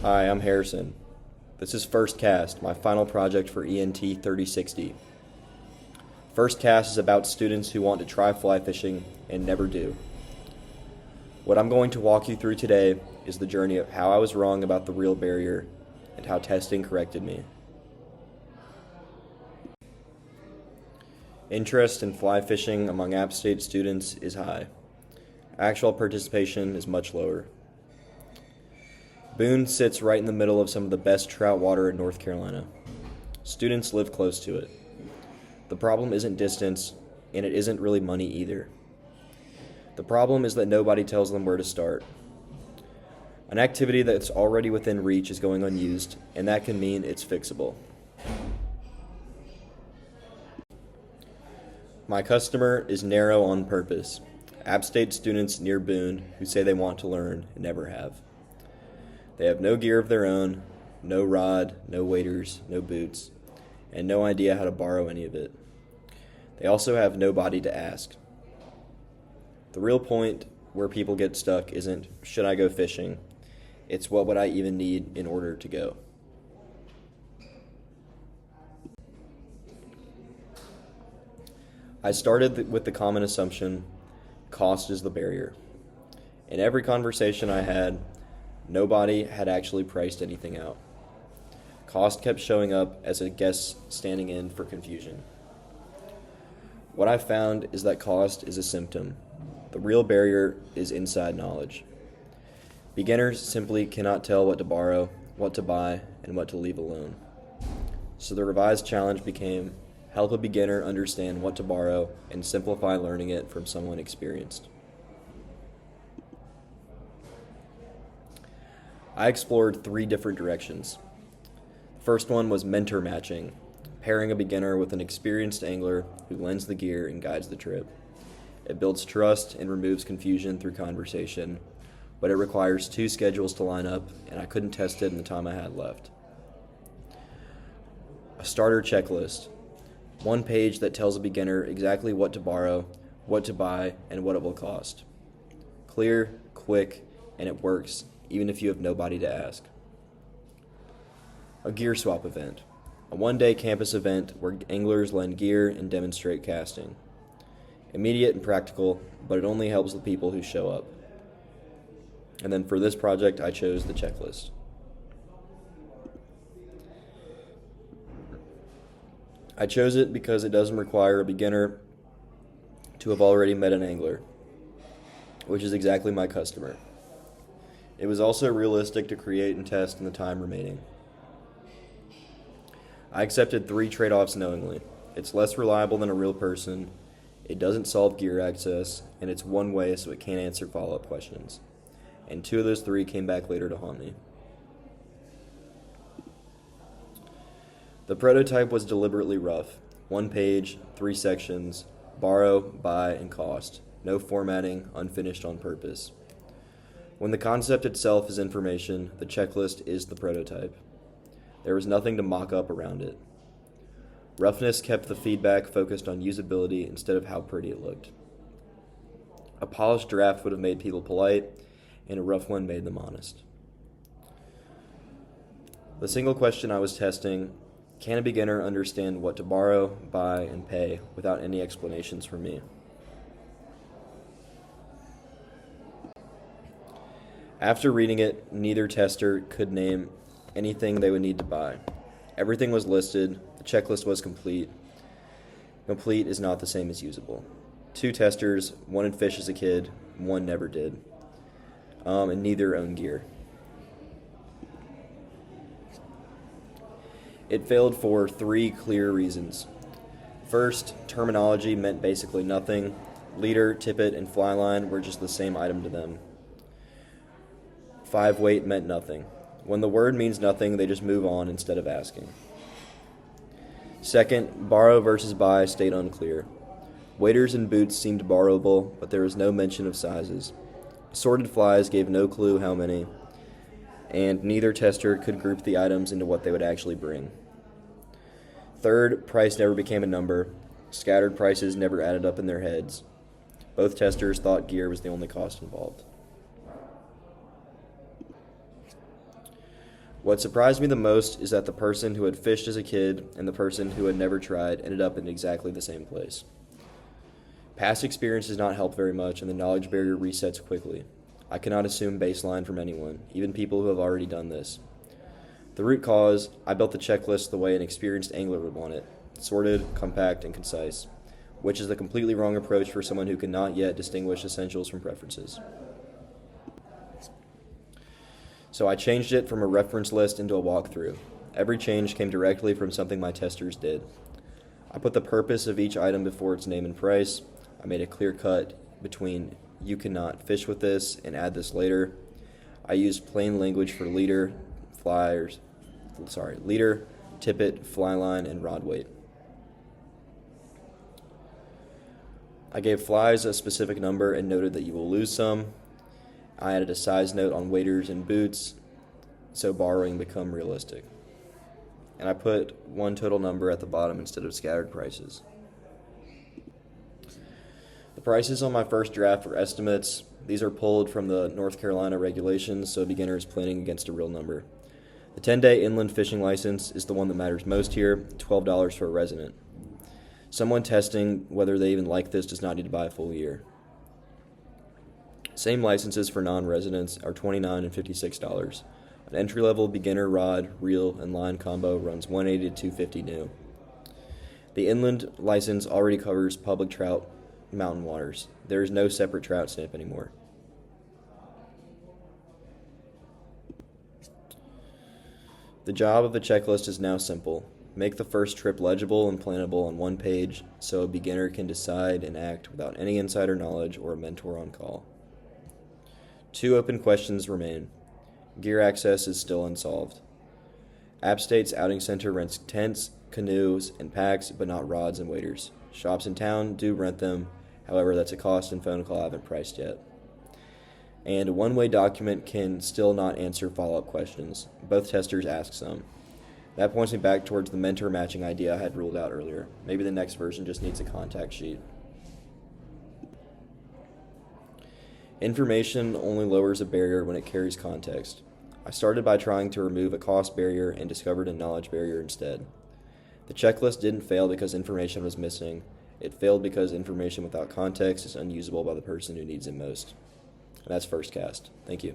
Hi, I'm Harrison. This is First Cast, my final project for ENT 3060. First Cast is about students who want to try fly fishing and never do. What I'm going to walk you through today is the journey of how I was wrong about the real barrier and how testing corrected me. Interest in fly fishing among App State students is high. Actual participation is much lower. Boone sits right in the middle of some of the best trout water in North Carolina. Students live close to it. The problem isn't distance, and it isn't really money either. The problem is that nobody tells them where to start. An activity that's already within reach is going unused, and that can mean it's fixable. My customer is narrow on purpose. App State students near Boone who say they want to learn and never have. They have no gear of their own, no rod, no waders, no boots, and no idea how to borrow any of it. They also have nobody to ask. The real point where people get stuck isn't, should I go fishing? It's what would I even need in order to go? I started with the common assumption, cost is the barrier. In every conversation I had, nobody had actually priced anything out. Cost kept showing up as a guest standing in for confusion. What I found is that cost is a symptom. The real barrier is inside knowledge. Beginners simply cannot tell what to borrow, what to buy, and what to leave alone. So the revised challenge became help a beginner understand what to borrow and simplify learning it from someone experienced. I explored 3 different directions. The first one was mentor matching, pairing a beginner with an experienced angler who lends the gear and guides the trip. It builds trust and removes confusion through conversation, but it requires 2 schedules to line up, and I couldn't test it in the time I had left. A starter checklist, 1 page that tells a beginner exactly what to borrow, what to buy, and what it will cost. Clear, quick, and it works, even if you have nobody to ask. A gear swap event, a 1-day campus event where anglers lend gear and demonstrate casting. Immediate and practical, but it only helps the people who show up. And then for this project, I chose the checklist. I chose it because it doesn't require a beginner to have already met an angler, which is exactly my customer. It was also realistic to create and test in the time remaining. I accepted 3 trade-offs knowingly. It's less reliable than a real person, it doesn't solve gear access, and it's one way so it can't answer follow-up questions. And 2 of those 3 came back later to haunt me. The prototype was deliberately rough. 1 page, 3 sections, borrow, buy, and cost. No formatting, unfinished on purpose. When the concept itself is information, the checklist is the prototype. There was nothing to mock up around it. Roughness kept the feedback focused on usability instead of how pretty it looked. A polished draft would have made people polite, and a rough one made them honest. The single question I was testing, can a beginner understand what to borrow, buy, and pay without any explanations from me? After reading it, neither tester could name anything they would need to buy. Everything was listed, the checklist was complete. Complete is not the same as usable. 2 testers, 1 had fished as a kid, 1 never did, and neither owned gear. It failed for 3 clear reasons. First, terminology meant basically nothing. Leader, tippet, and fly line were just the same item to them. 5 weight meant nothing. When the word means nothing, they just move on instead of asking. Second, borrow versus buy stayed unclear. Waders and boots seemed borrowable, but there was no mention of sizes. Assorted flies gave no clue how many, and neither tester could group the items into what they would actually bring. Third, price never became a number. Scattered prices never added up in their heads. Both testers thought gear was the only cost involved. What surprised me the most is that the person who had fished as a kid and the person who had never tried ended up in exactly the same place. Past experience does not help very much, and the knowledge barrier resets quickly. I cannot assume baseline from anyone, even people who have already done this. The root cause, I built the checklist the way an experienced angler would want it, sorted, compact, and concise, which is the completely wrong approach for someone who cannot yet distinguish essentials from preferences. So I changed it from a reference list into a walkthrough. Every change came directly from something my testers did. I put the purpose of each item before its name and price. I made a clear cut between "you cannot fish with this" and "add this later." I used plain language for leader, tippet, fly line, and rod weight. I gave flies a specific number and noted that you will lose some. I added a size note on waders and boots, so borrowing become realistic. And I put one total number at the bottom instead of scattered prices. The prices on my first draft were estimates. These are pulled from the North Carolina regulations, so a beginner is planning against a real number. The 10-day inland fishing license is the one that matters most here, $12 for a resident. Someone testing whether they even like this does not need to buy a full year. Same licenses for non-residents are $29 and $56. An entry-level beginner rod, reel, and line combo runs $180 to $250 new. The inland license already covers public trout mountain waters. There is no separate trout snip anymore. The job of the checklist is now simple. Make the first trip legible and plannable on one page so a beginner can decide and act without any insider knowledge or a mentor on call. 2 open questions remain. Gear access is still unsolved. App State's outing center rents tents, canoes, and packs, but not rods and waders. Shops in town do rent them, however, that's a cost and phone call I haven't priced yet. And a one-way document can still not answer follow-up questions. Both testers ask some. That points me back towards the mentor matching idea I had ruled out earlier. Maybe the next version just needs a contact sheet. Information only lowers a barrier when it carries context. I started by trying to remove a cost barrier and discovered a knowledge barrier instead. The checklist didn't fail because information was missing. It failed because information without context is unusable by the person who needs it most. And that's first cast. Thank you.